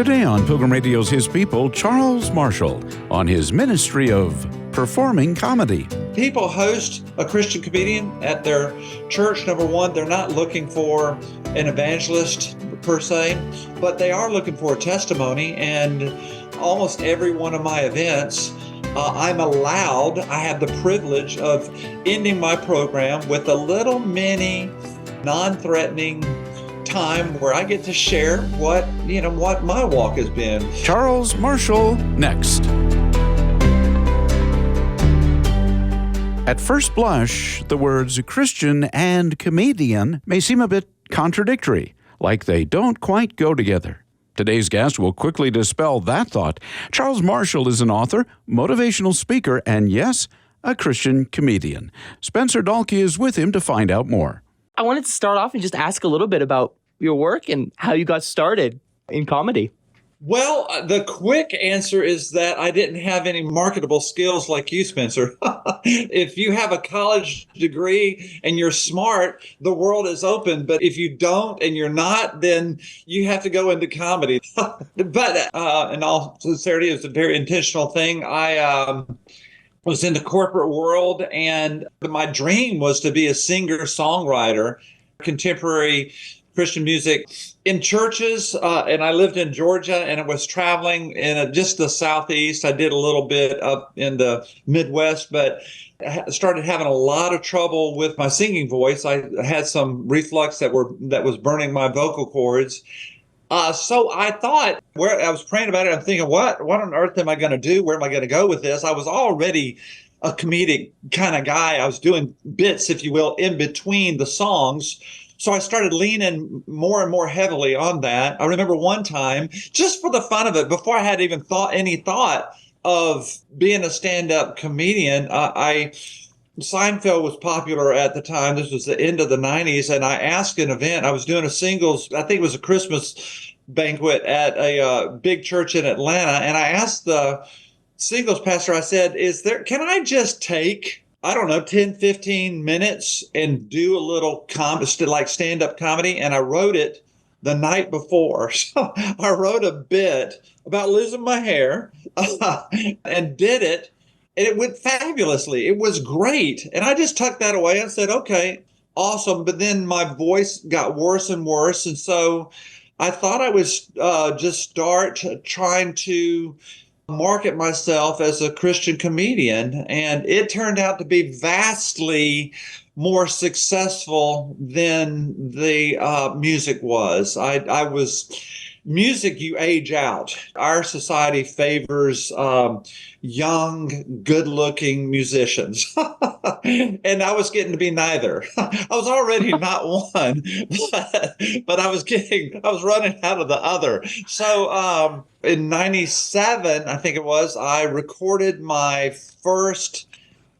Today on Pilgrim Radio's His People, Charles Marshall on his ministry of performing comedy. People host a Christian comedian at their church. Number one, they're not looking for an evangelist per se, but they are looking for a testimony. And almost every one of my events, I have the privilege of ending my program with a little mini, non-threatening time where I get to share what my walk has been. Charles Marshall, next. At first blush, the words Christian and comedian may seem a bit contradictory, like they don't quite go together. Today's guest will quickly dispel that thought. Charles Marshall is an author, motivational speaker, and yes, a Christian comedian. Spencer Dahlke is with him to find out more. I wanted to start off and just ask a little bit about your work and how you got started in comedy. Well, the quick answer is that I didn't have any marketable skills like you, Spencer. If you have a college degree and you're smart, the world is open. But if you don't and you're not, then you have to go into comedy. But in all sincerity, it's a very intentional thing. I was in the corporate world, and my dream was to be a singer-songwriter, contemporary Christian music in churches, and I lived in Georgia, and I was traveling in just the Southeast. I did a little bit up in the Midwest, but I started having a lot of trouble with my singing voice. I had some reflux that was burning my vocal cords. So I thought, where I was praying about it, I'm thinking, what on earth am I going to do? Where am I going to go with this? I was already a comedic kind of guy. I was doing bits, if you will, in between the songs. So I started leaning more and more heavily on that. I remember one time, just for the fun of it, before I had even any thought of being a stand-up comedian, Seinfeld was popular at the time. This was the end of the 90s, and I asked an event. I was doing a singles, I think it was a Christmas banquet at a big church in Atlanta, and I asked the singles pastor, I said, can I just take 10, 15 minutes and do a little like stand-up comedy? And I wrote it the night before. So I wrote a bit about losing my hair and did it. And it went fabulously. It was great. And I just tucked that away and said, okay, awesome. But then my voice got worse and worse. And so I thought I would just start trying to market myself as a Christian comedian, and it turned out to be vastly more successful than the music was. Music, you age out. Our society favors young, good-looking musicians. And I was getting to be neither. I was already not one, but I was running out of the other. So in 97, I think it was, I recorded my first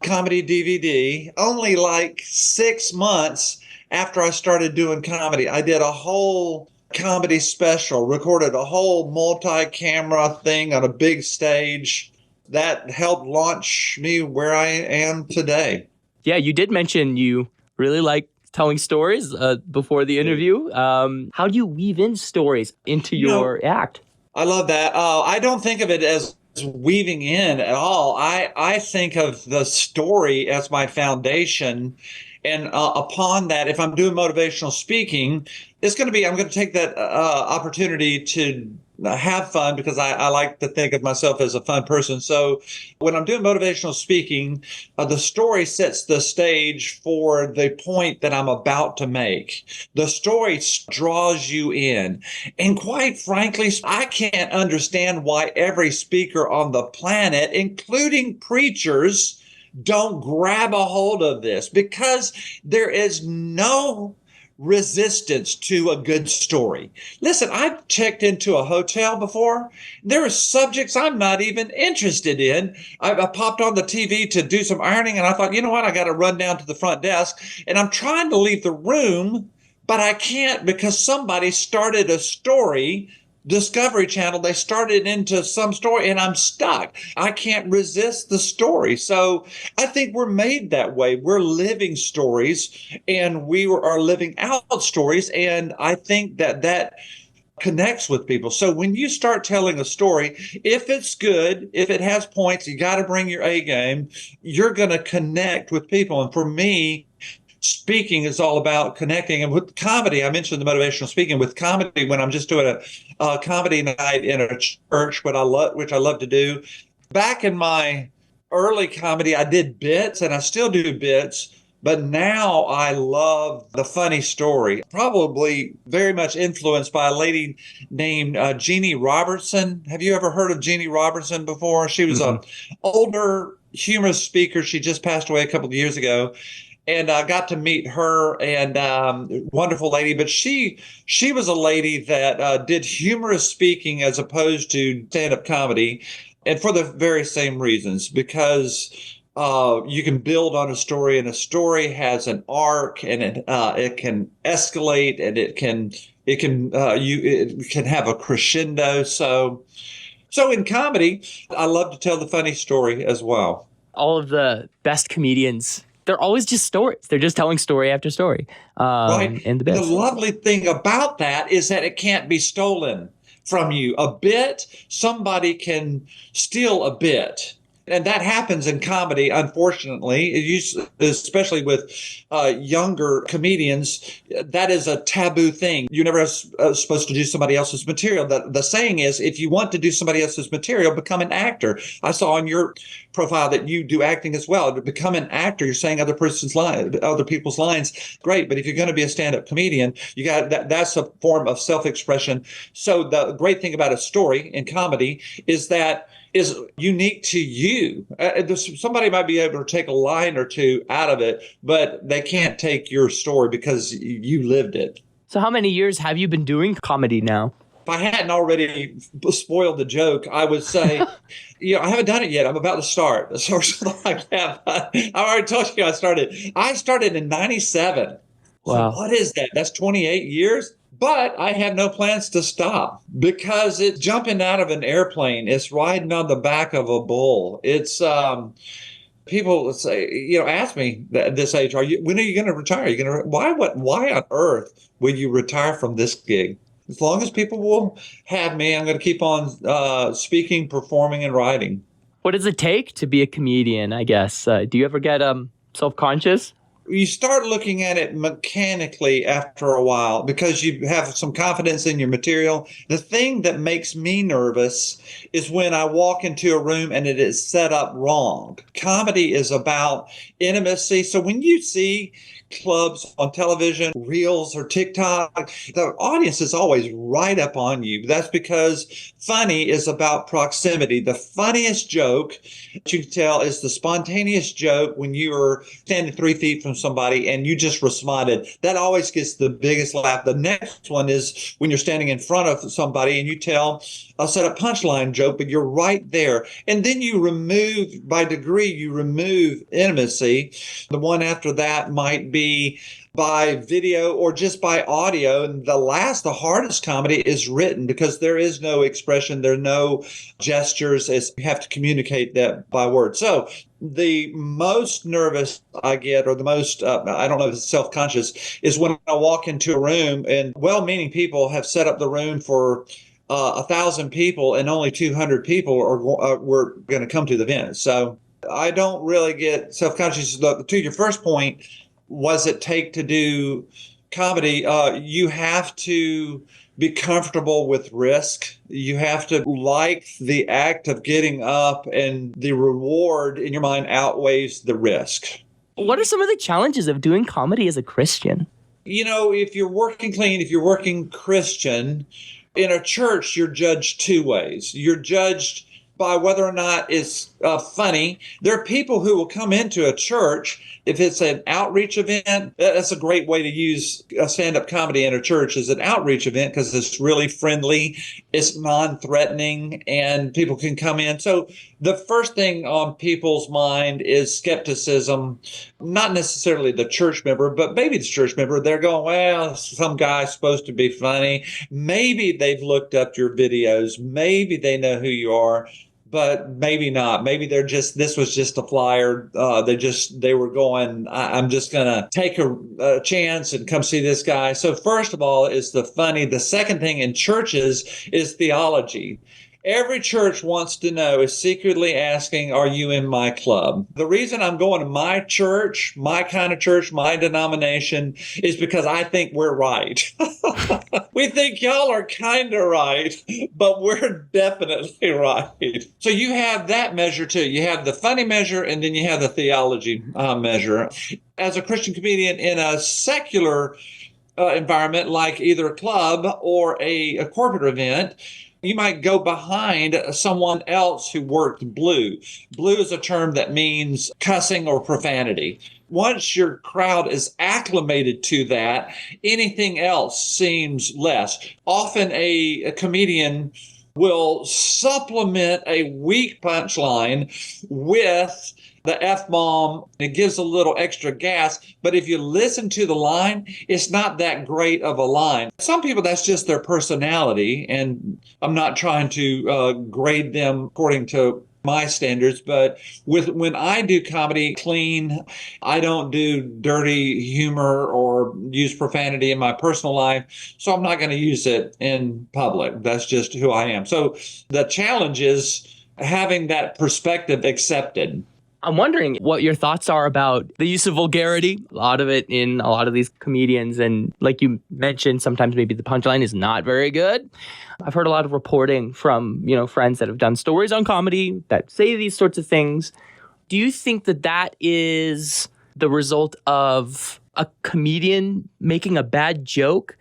comedy DVD only like 6 months after I started doing comedy. I did a whole comedy special, recorded a whole multi-camera thing on a big stage that helped launch me where I am today. Yeah, you did mention you really like telling stories before the interview. How do you weave in stories into your act? I love that. I don't think of it as weaving in at all. I think of the story as my foundation. And upon that, if I'm doing motivational speaking, I'm going to take that opportunity to have fun, because I like to think of myself as a fun person. So when I'm doing motivational speaking, the story sets the stage for the point that I'm about to make. The story draws you in. And quite frankly, I can't understand why every speaker on the planet, including preachers, don't grab a hold of this, because there is no resistance to a good story. Listen, I've checked into a hotel before. There are subjects I'm not even interested in. I popped on the TV to do some ironing, and I thought, you know what? I got to run down to the front desk, and I'm trying to leave the room, but I can't, because somebody started a story Discovery Channel, they started into some story and I'm stuck. I can't resist the story. So I think we're made that way. We're living stories and we are living out stories. And I think that connects with people. So when you start telling a story, if it's good, if it has points, you got to bring your A game, you're going to connect with people. And for me, speaking is all about connecting. And with comedy, I mentioned the motivational speaking. With comedy, when I'm just doing a comedy night in a church, which I love to do. Back in my early comedy, I did bits, and I still do bits. But now I love the funny story, probably very much influenced by a lady named Jeannie Robertson. Have you ever heard of Jeannie Robertson before? She was an older humorous speaker. She just passed away a couple of years ago. And I got to meet her, and wonderful lady. But she was a lady that did humorous speaking as opposed to stand-up comedy, and for the very same reasons, because you can build on a story, and a story has an arc, and it can escalate, and it can have a crescendo. So in comedy, I love to tell the funny story as well. All of the best comedians, they're always just stories. They're just telling story after story. Right. In the bits. The lovely thing about that is that it can't be stolen from you. A bit, somebody can steal a bit. And that happens in comedy, unfortunately, especially with younger comedians. That is a taboo thing. You're never supposed to do somebody else's material. The saying is, if you want to do somebody else's material, become an actor. I saw on your profile that you do acting as well. To become an actor, you're saying other people's lines. Great, but if you're going to be a stand-up comedian, you got that's a form of self-expression. So the great thing about a story in comedy is that is unique to you. Somebody might be able to take a line or two out of it, but they can't take your story because you lived it. So how many years have you been doing comedy now? If I hadn't already spoiled the joke, I would say, I haven't done it yet. I'm about to start. Or something like that. I already told you I started in 97. Wow. So what is that? That's 28 years? But I have no plans to stop because it's jumping out of an airplane. It's riding on the back of a bull. It's people say, ask me at this age, when are you going to retire? Why on earth will you retire from this gig? As long as people will have me, I'm going to keep on speaking, performing, and writing. What does it take to be a comedian, I guess? Do you ever get self-conscious? You start looking at it mechanically after a while because you have some confidence in your material. The thing that makes me nervous is when I walk into a room and it is set up wrong. Comedy is about intimacy. So when you see clubs on television, Reels or TikTok, the audience is always right up on you. That's because funny is about proximity. The funniest joke that you can tell is the spontaneous joke when you are standing 3 feet from somebody and you just responded. That always gets the biggest laugh. The next one is when you're standing in front of somebody and you tell a set of punchline joke, but you're right there. And then you remove intimacy. The one after that might be by video or just by audio. And the hardest comedy is written because there is no expression, there are no gestures, as you have to communicate that by word. So the most nervous I get, or the most, I don't know if it's self-conscious, is when I walk into a room and well-meaning people have set up the room for 1,000 people and only 200 people were going to come to the event. So I don't really get self-conscious. To your first point, was it take to do comedy? You have to be comfortable with risk. You have to like the act of getting up, and the reward in your mind outweighs the risk. What are some of the challenges of doing comedy as a Christian? If you're working clean, if you're working Christian, in a church, you're judged two ways. You're judged by whether or not it's funny. There are people who will come into a church. If it's an outreach event, that's a great way to use a stand-up comedy in a church as an outreach event because it's really friendly, it's non-threatening, and people can come in. So the first thing on people's mind is skepticism, not necessarily the church member, but maybe the church member. They're going, well, some guy's supposed to be funny. Maybe they've looked up your videos. Maybe they know who you are. but maybe not. Maybe this was just a flyer. They were going, I'm just going to take a chance and come see this guy. So first of all is the funny. The second thing in churches is theology. Every church wants to know, is secretly asking, are you in my club? The reason I'm going to my church, my kind of church, my denomination, is because I think we're right. We think y'all are kind of right, but we're definitely right. So you have that measure too. You have the funny measure, and then you have the theology measure. As a Christian comedian in a secular environment, like either a club or a corporate event, you might go behind someone else who worked blue. Blue is a term that means cussing or profanity. Once your crowd is acclimated to that, anything else seems less. Often a comedian will supplement a weak punchline with the F-bomb. It gives a little extra gas, but if you listen to the line, it's not that great of a line. Some people, that's just their personality, and I'm not trying to grade them according to my standards, but when I do comedy clean, I don't do dirty humor or use profanity in my personal life, so I'm not going to use it in public. That's just who I am. So the challenge is having that perspective accepted. I'm wondering what your thoughts are about the use of vulgarity, a lot of it in a lot of these comedians. And like you mentioned, sometimes maybe the punchline is not very good. I've heard a lot of reporting from, friends that have done stories on comedy that say these sorts of things. Do you think that that is the result of a comedian making a bad joke?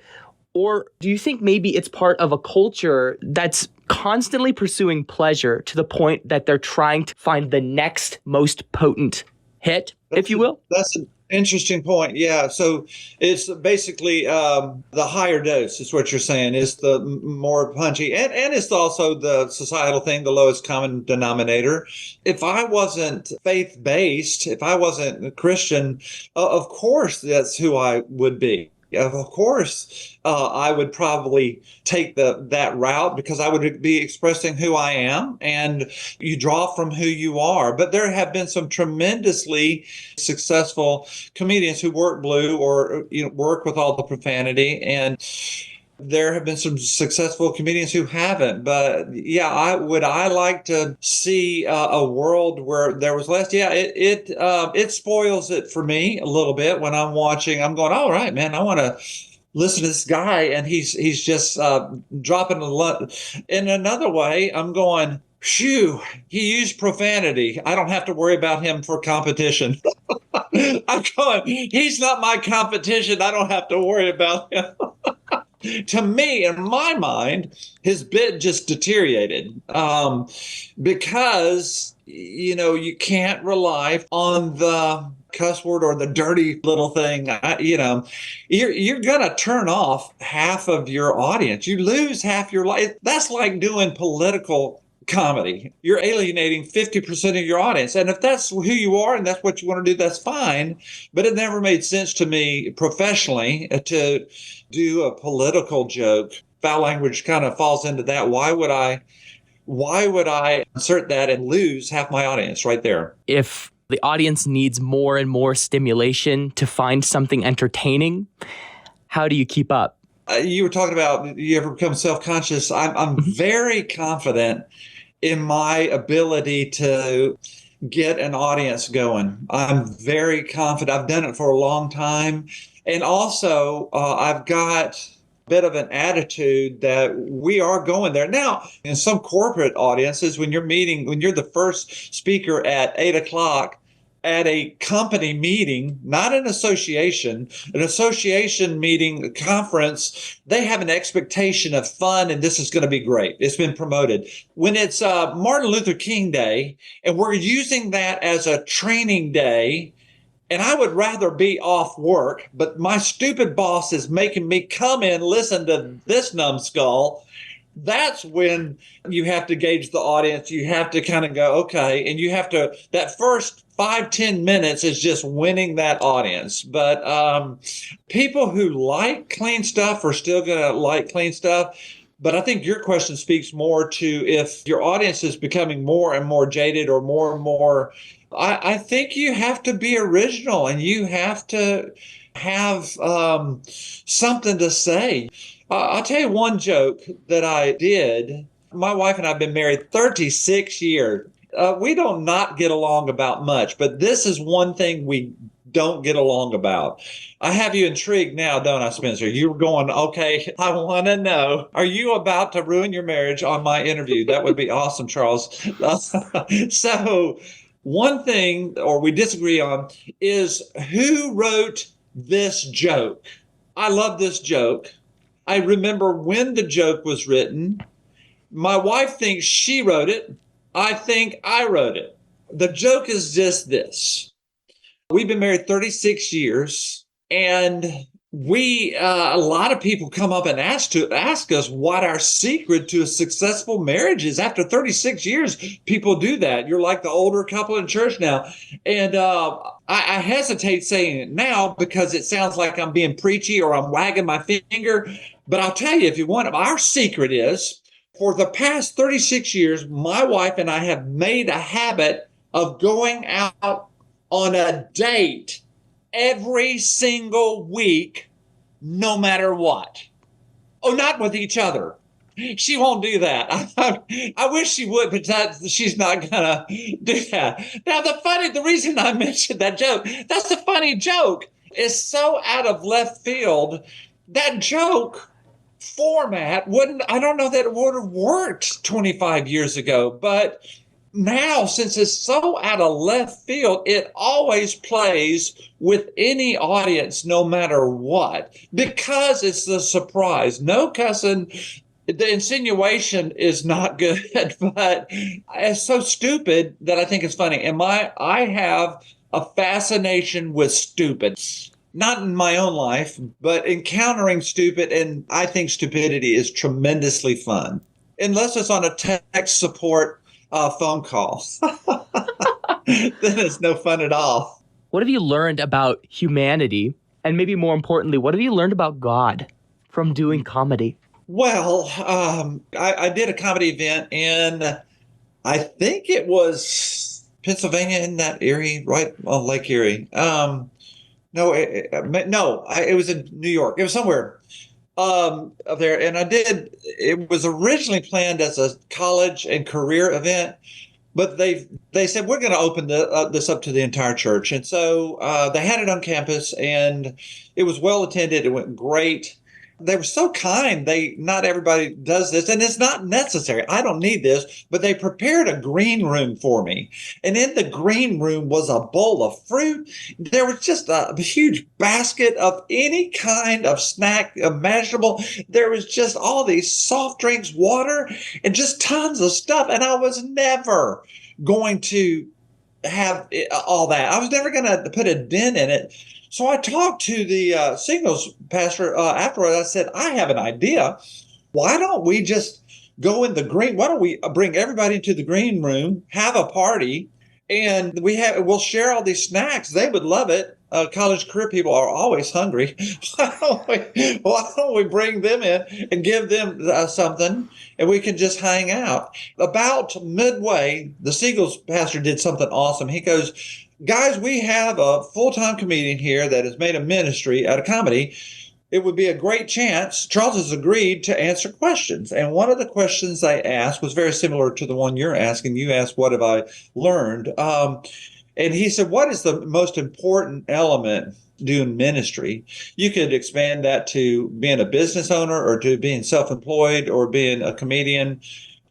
Or do you think maybe it's part of a culture that's constantly pursuing pleasure to the point that they're trying to find the next most potent hit, if you will? That's an interesting point. Yeah. So it's basically the higher dose is what you're saying, is the more punchy. And it's also the societal thing, the lowest common denominator. If I wasn't faith-based, if I wasn't a Christian, of course, that's who I would be. Of course, I would probably take that route because I would be expressing who I am, and you draw from who you are. But there have been some tremendously successful comedians who work blue or work with all the profanity, and there have been some successful comedians who haven't. But yeah, I like to see a world where there was less. Yeah, it spoils it for me a little bit when I'm watching. I'm going, all right, man, I want to listen to this guy, and he's just dropping a lot. In another way, I'm going, phew, he used profanity. I don't have to worry about him for competition. I'm going, he's not my competition. I don't have to worry about him. To me, in my mind, his bit just deteriorated because, you can't rely on the cuss word or the dirty little thing. You're going to turn off half of your audience. You lose half your life. That's like doing political comedy. You're alienating 50% of your audience. And if that's who you are and that's what you want to do, that's fine. But it never made sense to me professionally to do a political joke. Foul language kind of falls into that. Why would I insert that and lose half my audience right there? If the audience needs more and more stimulation to find something entertaining, how do you keep up? You were talking about you ever become self-conscious. I'm very confident in my ability to get an audience going. I'm very confident. I've done it for a long time. And also, I've got a bit of an attitude that we are going there. Now, in some corporate audiences, when you're the first speaker at 8 o'clock, at a company meeting, not an association meeting, a conference, they have an expectation of fun and this is going to be great. It's been promoted. When it's Martin Luther King Day and we're using that as a training day, and I would rather be off work, but my stupid boss is making me come in, listen to this numbskull, that's when you have to gauge the audience. You have to kind of go, okay, and you have to, that first 5-10 minutes is just winning that audience. But people who like clean stuff are still going to like clean stuff. But I think your question speaks more to if your audience is becoming more and more jaded or more and more. I think you have to be original and you have to have something to say. I'll tell you one joke that I did. My wife and I have been married 36 years. We don't not get along about much, but this is one thing we don't get along about. I have you intrigued now, don't I, Spencer? You're going, okay, I want to know. Are you about to ruin your marriage on my interview? That would be awesome, Charles. So, one thing, or we disagree on, is who wrote this joke. I love this joke. I remember when the joke was written. My wife thinks she wrote it. I think I wrote it. The joke is just this. We've been married 36 years, and a lot of people come up and ask us what our secret to a successful marriage is. After 36 years, people do that. You're like the older couple in church now. And I hesitate saying it now because it sounds like I'm being preachy or I'm wagging my finger. But I'll tell you, if you want, our secret is for the past 36 years, my wife and I have made a habit of going out on a date every single week, no matter what. Oh, not with each other. She won't do that. I wish she would, but she's not gonna do that. Now, the reason I mentioned that joke, that's a funny joke. It's so out of left field. That joke format I don't know that it would have worked 25 years ago, but now, since it's so out of left field, it always plays with any audience, no matter what, because it's the surprise. No cussing. The insinuation is not good, but it's so stupid that I think it's funny. And I have a fascination with stupid. Not in my own life, but encountering stupid, and I think stupidity is tremendously fun. Unless it's on a text support phone call. Then it's no fun at all. What have you learned about humanity? And maybe more importantly, what have you learned about God from doing comedy? Well, I did a comedy event in, I think it was Pennsylvania, in that Erie, right on Lake Erie. It was in New York. It was somewhere up there. And it was originally planned as a college and career event, but they said, we're going to open this up to the entire church. And so they had it on campus, and it was well attended. It went great. They were so kind. Not everybody does this, and it's not necessary. I don't need this, but they prepared a green room for me. And in the green room was a bowl of fruit. There was just a huge basket of any kind of snack imaginable. There was just all these soft drinks, water, and just tons of stuff. And I was never going to have all that. I was never going to put a dent in it. So I talked to the Signals pastor afterwards. I said, I have an idea. Why don't we just go in the green? Why don't we bring everybody into the green room, have a party, and we'll share all these snacks. They would love it. College career people are always hungry. Why don't we bring them in and give them something, and we can just hang out? About midway, the Signals pastor did something awesome. He goes, guys, we have a full-time comedian here that has made a ministry out of comedy. It would be a great chance. Charles has agreed to answer questions. And one of the questions they asked was very similar to the one you're asking. You asked, what have I learned? And he said, what is the most important element doing ministry? You could expand that to being a business owner, or to being self-employed, or being a comedian.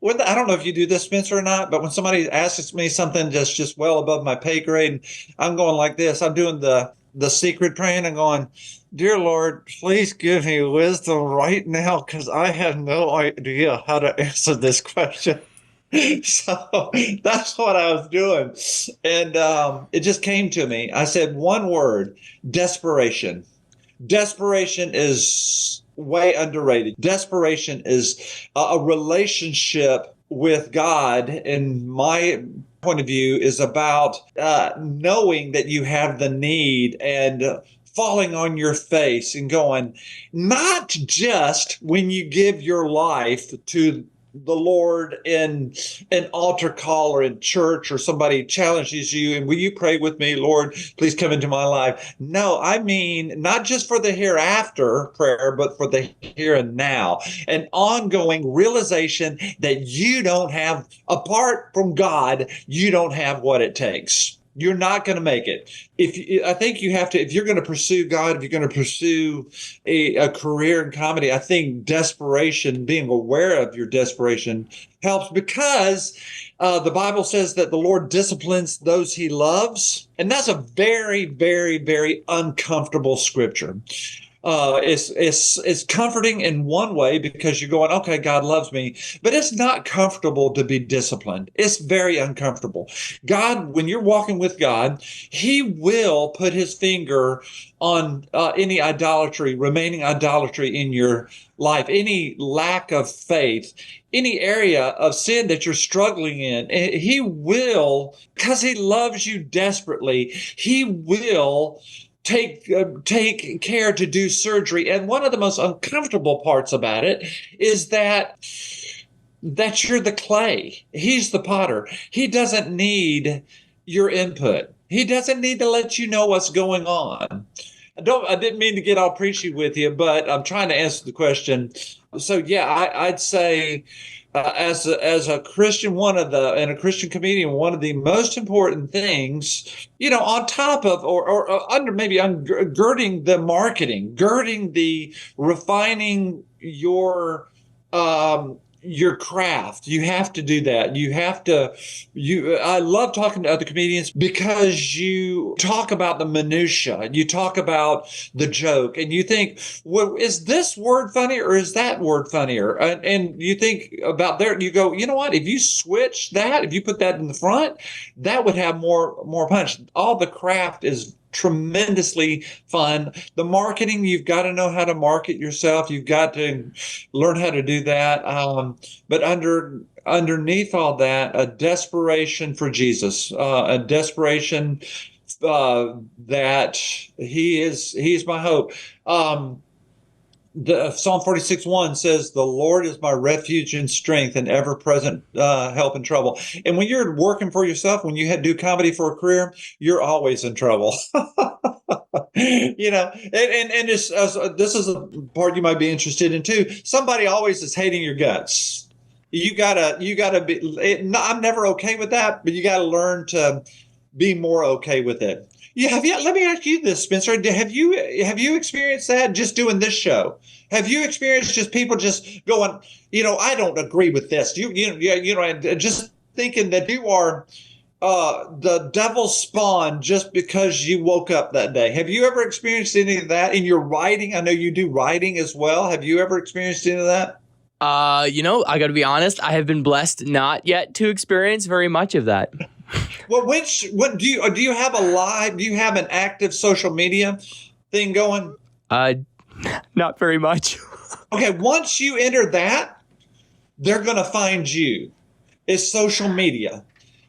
I don't know if you do this, Spencer, or not, but when somebody asks me something just well above my pay grade, I'm going like this. I'm doing the secret praying. I'm going, dear Lord, please give me wisdom right now, because I have no idea how to answer this question. So that's what I was doing. And it just came to me. I said one word: desperation. Desperation is way underrated. Desperation is a relationship with God, in my point of view, is about knowing that you have the need and falling on your face and going, not just when you give your life to the Lord in an altar call or in church, or somebody challenges you and will you pray with me, Lord, please come into my life. No, I mean, not just for the hereafter prayer, but for the here and now, an ongoing realization that you don't have, apart from God, you don't have what it takes. You're not going to make it. I think you have to, if you're going to pursue God, if you're going to pursue a career in comedy, I think desperation, being aware of your desperation helps, because the Bible says that the Lord disciplines those he loves. And that's a very, very, very uncomfortable scripture. It's comforting in one way because you're going, okay, God loves me, but it's not comfortable to be disciplined. It's very uncomfortable. God, when you're walking with God, he will put his finger on any idolatry, remaining idolatry in your life, any lack of faith, any area of sin that you're struggling in. He will, because he loves you desperately, he will take care to do surgery. And one of the most uncomfortable parts about it is that you're the clay. He's the potter. He doesn't need your input. He doesn't need to let you know what's going on. I didn't mean to get all preachy with you, but I'm trying to answer the question. So yeah, I'd say as a Christian, and a Christian comedian, one of the most important things, on top of or under, maybe girding the marketing, girding the refining your craft. You have to do that. I love talking to other comedians because you talk about the minutia. You talk about the joke and you think, well, is this word funny or is that word funnier? And you think about there, you go, you know what? If you switch that, if you put that in the front, that would have more punch. All the craft is tremendously fun. The marketing, you've got to know how to market yourself. You've got to learn how to do that. But underneath all that, a desperation for Jesus, a desperation that he's my hope. The Psalm 46:1 says, "The Lord is my refuge and strength and ever-present help in trouble." And when you're working for yourself, when you do comedy for a career, you're always in trouble. And this is a part you might be interested in too. Somebody always is hating your guts. You gotta be. I'm never okay with that, but you got to learn to be more okay with it. Let me ask you this, Spencer. Have you experienced that just doing this show? Have you experienced just people just going, I don't agree with this. Just thinking that you are the devil's spawn just because you woke up that day. Have you ever experienced any of that in your writing? I know you do writing as well. Have you ever experienced any of that? I got to be honest. I have been blessed not yet to experience very much of that. Well, what do you have do you have an active social media thing going? Not very much. Okay, once you enter that, they're going to find you. It's social media,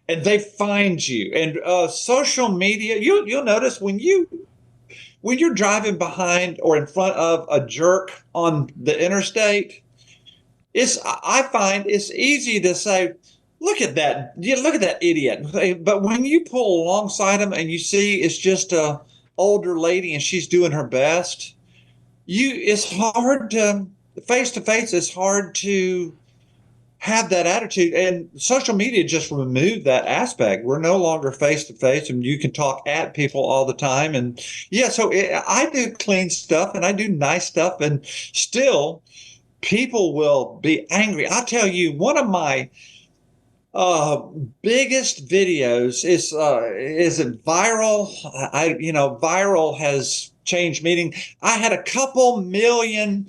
and they find you. And social media, you'll notice when you're driving behind or in front of a jerk on the interstate, I find it's easy to say, look at that. Look at that idiot. But when you pull alongside them and you see it's just a older lady and she's doing her best, it's hard to face, it's hard to have that attitude. And social media just removed that aspect. We're no longer face to face and you can talk at people all the time. And so I do clean stuff and I do nice stuff, and still people will be angry. I'll tell you, one of my biggest videos is it viral? Viral has changed meaning. I had a couple million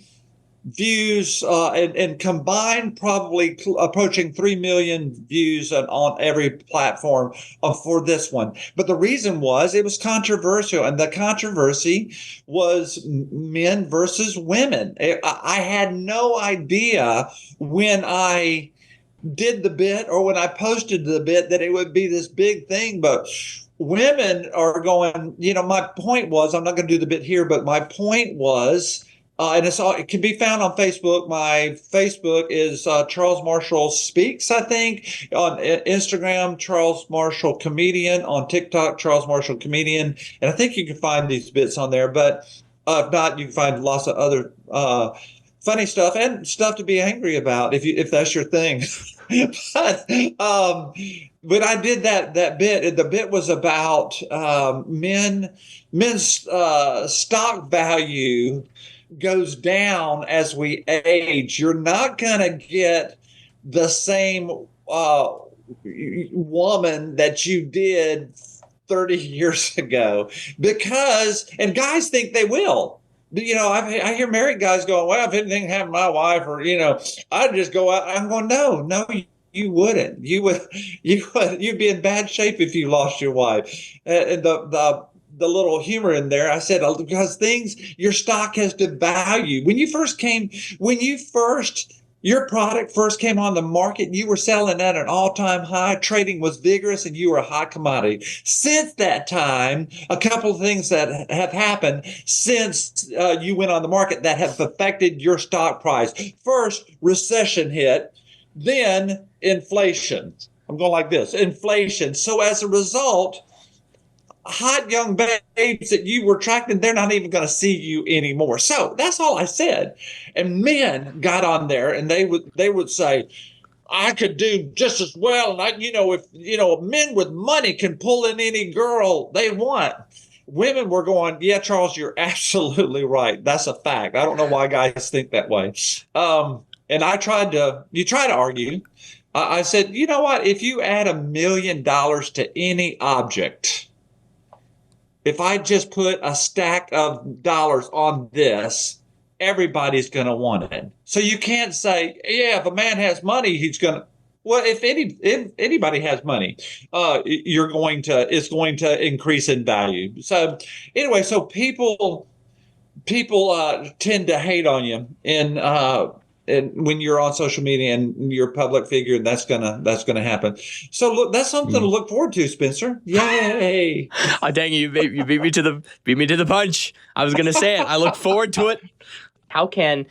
views and combined probably approaching 3 million views on every platform for this one. But the reason was it was controversial, and the controversy was men versus women. I had no idea when I did the bit or when I posted the bit that it would be this big thing, but women are going, my point was, I'm not going to do the bit here, but my point was, and it can be found on Facebook. My Facebook is Charles Marshall Speaks, I think. On Instagram, Charles Marshall Comedian. On TikTok, Charles Marshall Comedian. And I think you can find these bits on there. But if not, you can find lots of other funny stuff and stuff to be angry about if that's your thing. But I did that bit. The bit was about men's stock value goes down as we age. You're not going to get the same woman that you did 30 years ago and guys think they will. I hear married guys going, well, if anything happened to my wife or, I'd just go out. I'm going, no, you wouldn't. You'd be in bad shape if you lost your wife. And the little humor in there, I said, because your stock has devalued. Your product first came on the market, you were selling at an all-time high, trading was vigorous, and you were a hot commodity. Since that time, a couple of things that have happened since you went on the market that have affected your stock price. First, recession hit, then inflation. I'm going like this, inflation. So as a result, hot young babes that you were attracting, they're not even going to see you anymore. So that's all I said. And men got on there and they would say, I could do just as well. And if men with money can pull in any girl they want. Women were going, yeah, Charles, you're absolutely right. That's a fact. I don't know why guys think that way. And you try to argue. I said, you know what? If you add $1 million to any object, if I just put a stack of dollars on this, everybody's going to want it. So you can't say, yeah, if a man has money, he's going to. Well, if anybody has money, it's going to increase in value. So anyway, so people tend to hate on you, and when you're on social media and you're a public figure, that's gonna happen. So look, that's something to look forward to, Spencer. Yay! Oh, dang, you beat me to the punch. I was gonna say it. I look forward to it. How can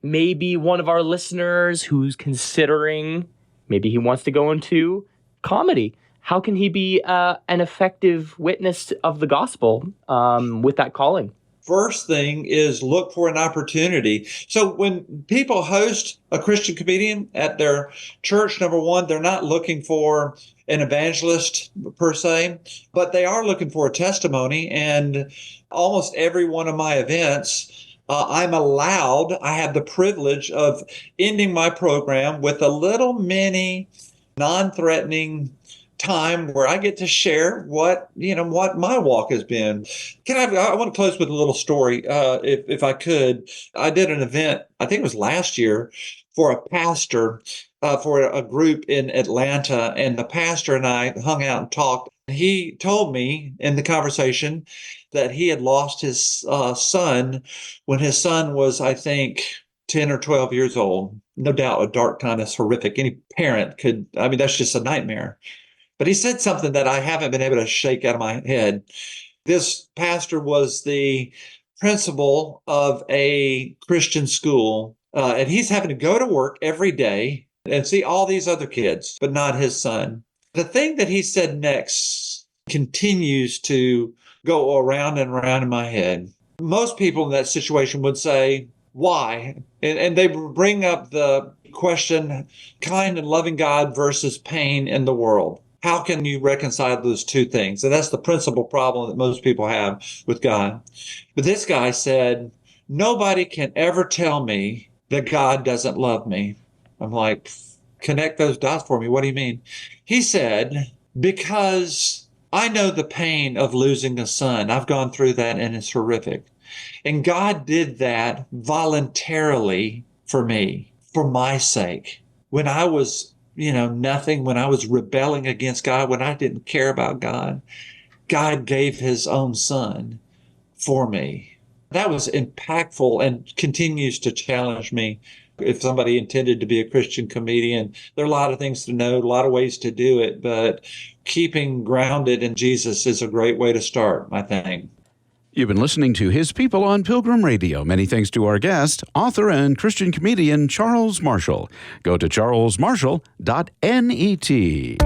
maybe one of our listeners who's considering, maybe he wants to go into comedy, how can he be an effective witness of the gospel with that calling? First thing is look for an opportunity. So when people host a Christian comedian at their church, number one, they're not looking for an evangelist per se, but they are looking for a testimony. And almost every one of my events, I have the privilege of ending my program with a little mini non-threatening time where I get to share what my walk has been. I want to close with a little story, if I could. I did an event, I think it was last year, for a pastor, for a group in Atlanta, and the pastor and I hung out and talked. He told me in the conversation that he had lost his son when his son was, I think, 10 or 12 years old. No doubt a dark time that's horrific. Any parent that's just a nightmare. But he said something that I haven't been able to shake out of my head. This pastor was the principal of a Christian school, and he's having to go to work every day and see all these other kids, but not his son. The thing that he said next continues to go around and around in my head. Most people in that situation would say, why? And they bring up the question, kind and loving God versus pain in the world. How can you reconcile those two things? And that's the principal problem that most people have with God. But this guy said, nobody can ever tell me that God doesn't love me. I'm like, connect those dots for me. What do you mean? He said, because I know the pain of losing a son. I've gone through that and it's horrific. And God did that voluntarily for me, for my sake. When I was nothing, when I was rebelling against God, when I didn't care about God, God gave his own son for me. That was impactful and continues to challenge me If somebody intended to be a Christian comedian, there are a lot of things to know, a lot of ways to do it, but keeping grounded in Jesus is a great way to start, I think. You've been listening to His People on Pilgrim Radio. Many thanks to our guest, author and Christian comedian Charles Marshall. Go to charlesmarshall.net.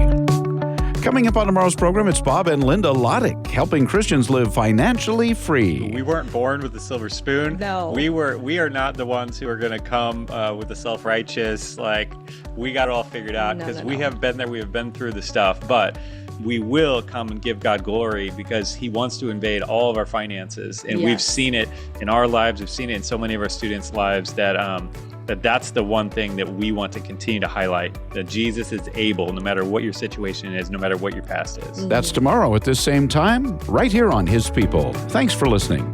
Coming up on tomorrow's program, it's Bob and Linda Loddick helping Christians live financially free. We weren't born with a silver spoon. No. We are not the ones who are going to come with the self-righteous, like, we got it all figured out, because we have been there, we have been through the stuff, but we will come and give God glory because He wants to invade all of our finances. And we've seen it in our lives. We've seen it in so many of our students' lives that's the one thing that we want to continue to highlight, that Jesus is able, no matter what your situation is, no matter what your past is. That's tomorrow at this same time, right here on His People. Thanks for listening.